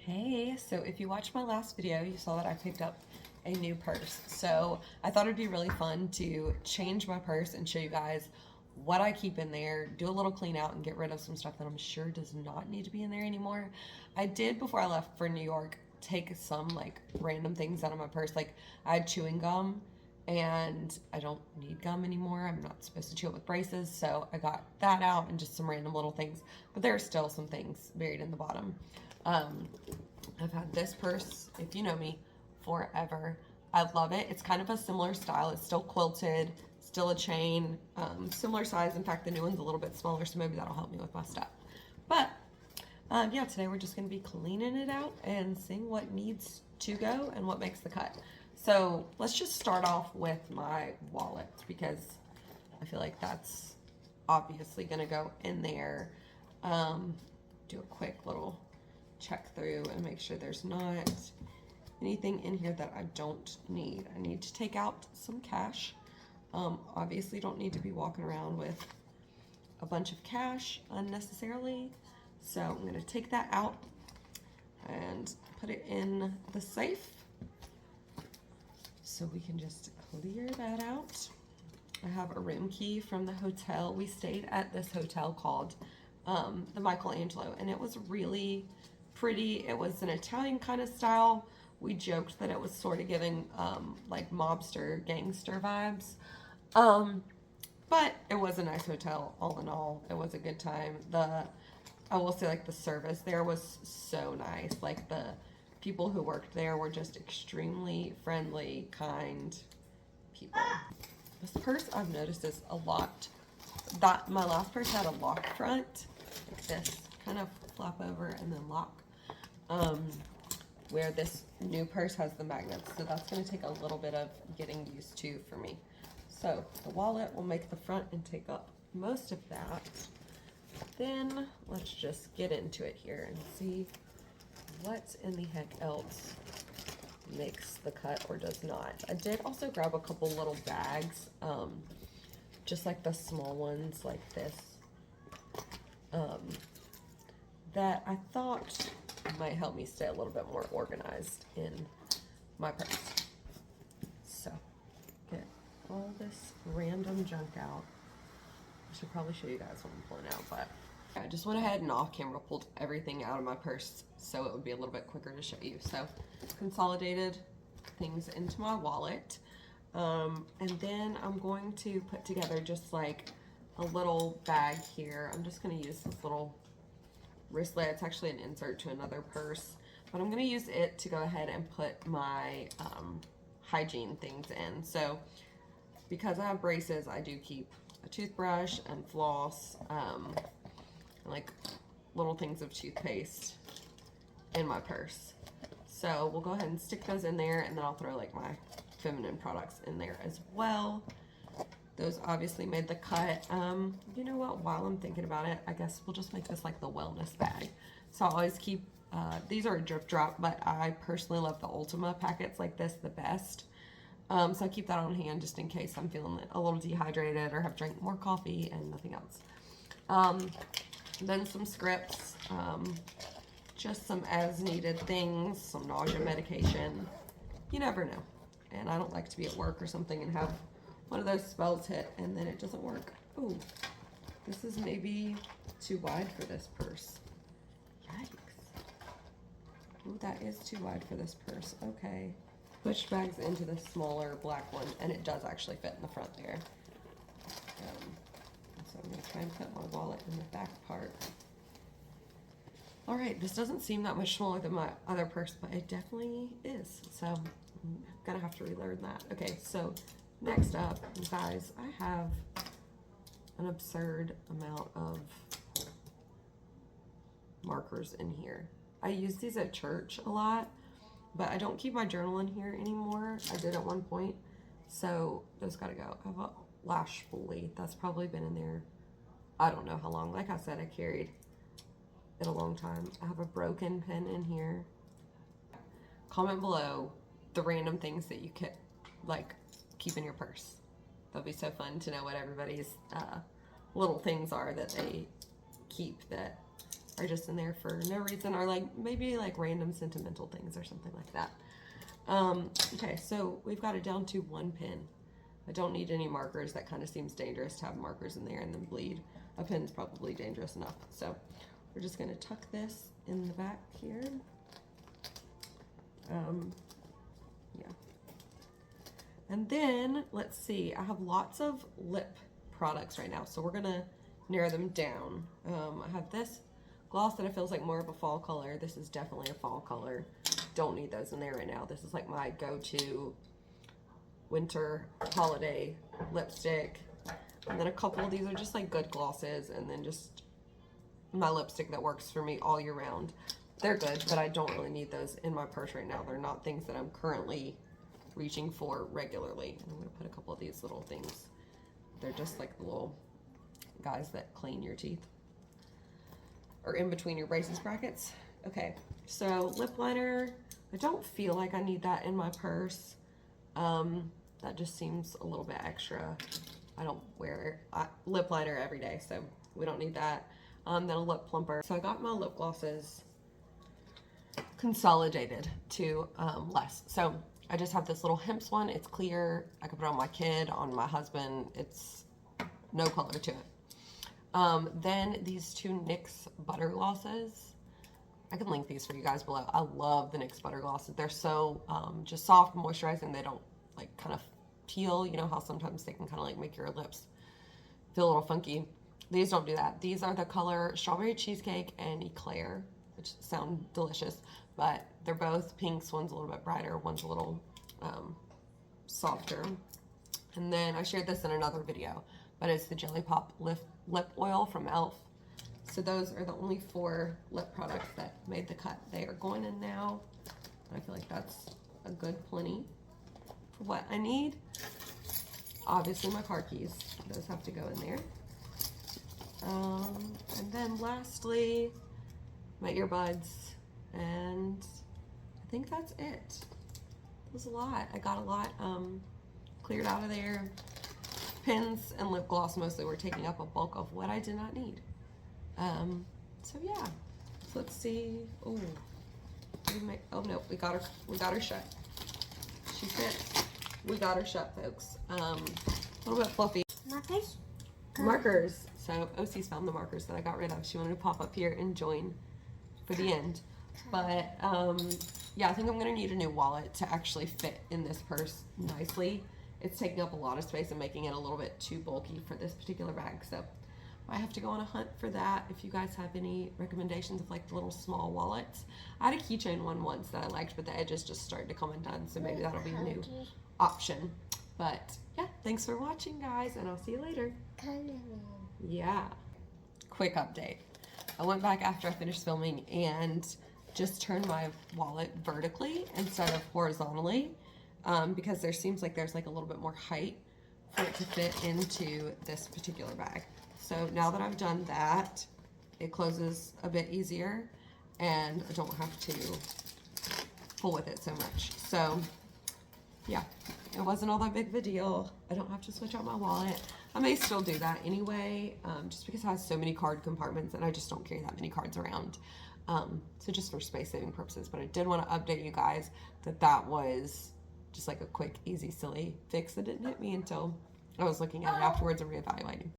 Hey, so if you watched my last video, you saw that I picked up a new purse. So I thought it'd be really fun to change my purse and show you guys what I keep in there, do a little clean out and get rid of some stuff that I'm sure does not need to be in there anymore. I did, before I left for New York, take some like random things out of my purse. Like I had chewing gum and I don't need gum anymore. I'm not supposed to chew it with braces, so I got that out and just some random little things. But there are still some things buried in the bottom. Um, I've had this purse, if you know me, forever. I love it. It's kind of a similar style. It's still quilted, still a chain, similar size. In fact, the new one's a little bit smaller, so maybe that'll help me with my stuff. But yeah, today we're just going to be cleaning it out and seeing what needs to go and what makes the cut. So let's just start off with my wallet because I feel like that's obviously going to go in there. Do a quick little check through and make sure there's not anything in here that I don't need. I need to take out some cash. Obviously don't need to be walking around with a bunch of cash unnecessarily. So I'm going to take that out and put it in the safe so we can just clear that out. I have a room key from the hotel. We stayed at this hotel called the Michelangelo, and it was really pretty. It was an Italian kind of style. We joked that it was sort of giving like mobster gangster vibes. But it was a nice hotel all in all. It was a good time. I will say, like, the service there was so nice. Like, the people who worked there were just extremely friendly, kind people. This purse I've noticed is a lot. That my last purse had a lock front, like this, kind of flap over and then lock. Where this new purse has the magnets, so that's going to take a little bit of getting used to for me. So the wallet will make the front and take up most of that. Then let's just get into it here and see what in the heck else makes the cut or does not. I did also grab a couple little bags, just like the small ones like this, that I thought might help me stay a little bit more organized in my purse. So get all this random junk out. I should probably show you guys what I'm pulling out, but I just went ahead and off camera pulled everything out of my purse so it would be a little bit quicker to show you. So consolidated things into my wallet, and then I'm going to put together just like a little bag here. I'm just going to use this little wristlet. It's actually an insert to another purse, but I'm going to use it to go ahead and put my hygiene things in. So because I have braces, I do keep a toothbrush and floss, and like little things of toothpaste in my purse. So we'll go ahead and stick those in there, and then I'll throw like my feminine products in there as well. Those obviously made the cut. You know what, while I'm thinking about it, I guess we'll just make this like the wellness bag. So I always keep, these are a drip drop, but I personally love the Ultima packets like this the best. So I keep that on hand just in case I'm feeling a little dehydrated or have drank more coffee and nothing else. Then some scripts, just some as needed things, some nausea medication. You never know. And I don't like to be at work or something and have one of those spells hit and then it doesn't work. Oh, this is maybe too wide for this purse. Yikes. Oh, that is too wide for this purse. Okay. Switch bags into the smaller black one, and it does actually fit in the front there. So I'm going to try and put my wallet in the back part. All right, this doesn't seem that much smaller than my other purse, but it definitely is. So I'm going to have to relearn that. Okay, so next up, you guys, I have an absurd amount of markers in here. I use these at church a lot, but I don't keep my journal in here anymore. I did at one point, so those gotta go. I have a lash spoolie that's probably been in there, I don't know how long. Like I said, I carried it a long time. I have a broken pen in here. Comment below the random things that you could like keep in your purse. That'll be so fun to know what everybody's little things are that they keep that are just in there for no reason, or like maybe like random sentimental things or something like that. Okay, so we've got it down to 1 pin. I don't need any markers. That kind of seems dangerous to have markers in there and then bleed. A pin's probably dangerous enough. So we're just gonna tuck this in the back here. Yeah. And then let's see, I have lots of lip products right now, so we're gonna narrow them down. I have this gloss that I feel is like more of a fall color. This is definitely a fall color. Don't need those in there right now. This is like my go-to winter holiday lipstick. And then a couple of these are just like good glosses, and then just my lipstick that works for me all year round. They're good, but I don't really need those in my purse right now. They're not things that I'm currently reaching for regularly. And I'm gonna put a couple of these little things. They're just like the little guys that clean your teeth, or in between your braces brackets. Okay, so lip liner. I don't feel like I need that in my purse. That just seems a little bit extra. I don't wear lip liner every day, so we don't need that. Then a lip plumper. So I got my lip glosses consolidated to less. So I just have this little Hemp's one. It's clear. I can put it on my kid, on my husband. It's no color to it. Then these two NYX butter glosses. I can link these for you guys below. I love the NYX butter glosses. They're so just soft, moisturizing. They don't like kind of peel. You know how sometimes they can kind of like make your lips feel a little funky. These don't do that. These are the color Strawberry Cheesecake and Eclair, which sound delicious, but they're both pinks. One's a little bit brighter, one's a little softer. And then I shared this in another video, but it's the Jelly Pop lip oil from e.l.f. So those are the only 4 lip products that made the cut. They are going in now. I feel like that's a good plenty for what I need. Obviously my car keys, those have to go in there. And then lastly, my earbuds, and I think that's it. It was a lot. I got a lot cleared out of there. Pins and lip gloss mostly were taking up a bulk of what I did not need. So yeah, so let's see. Oh no, we got her shut. She fits. We got her shut, folks. A little bit fluffy. Markers. So OC's found the markers that I got rid of. She wanted to pop up here and join for the end. But yeah, I think I'm gonna need a new wallet to actually fit in this purse nicely. It's taking up a lot of space and making it a little bit too bulky for this particular bag. So I have to go on a hunt for that. If you guys have any recommendations of like the little small wallets. I had a keychain one once that I liked, but the edges just started to come undone. So maybe that'll be a new option. But yeah, thanks for watching, guys, and I'll see you later. Yeah. Quick update. I went back after I finished filming and just turned my wallet vertically instead of horizontally, because there seems like there's like a little bit more height for it to fit into this particular bag. So now that I've done that, it closes a bit easier and I don't have to pull with it so much. So yeah, it wasn't all that big of a deal. I don't have to switch out my wallet. I may still do that anyway, just because it has so many card compartments and I just don't carry that many cards around. So just for space saving purposes, but I did want to update you guys that was just like a quick, easy, silly fix that didn't hit me until I was looking at it afterwards and reevaluating.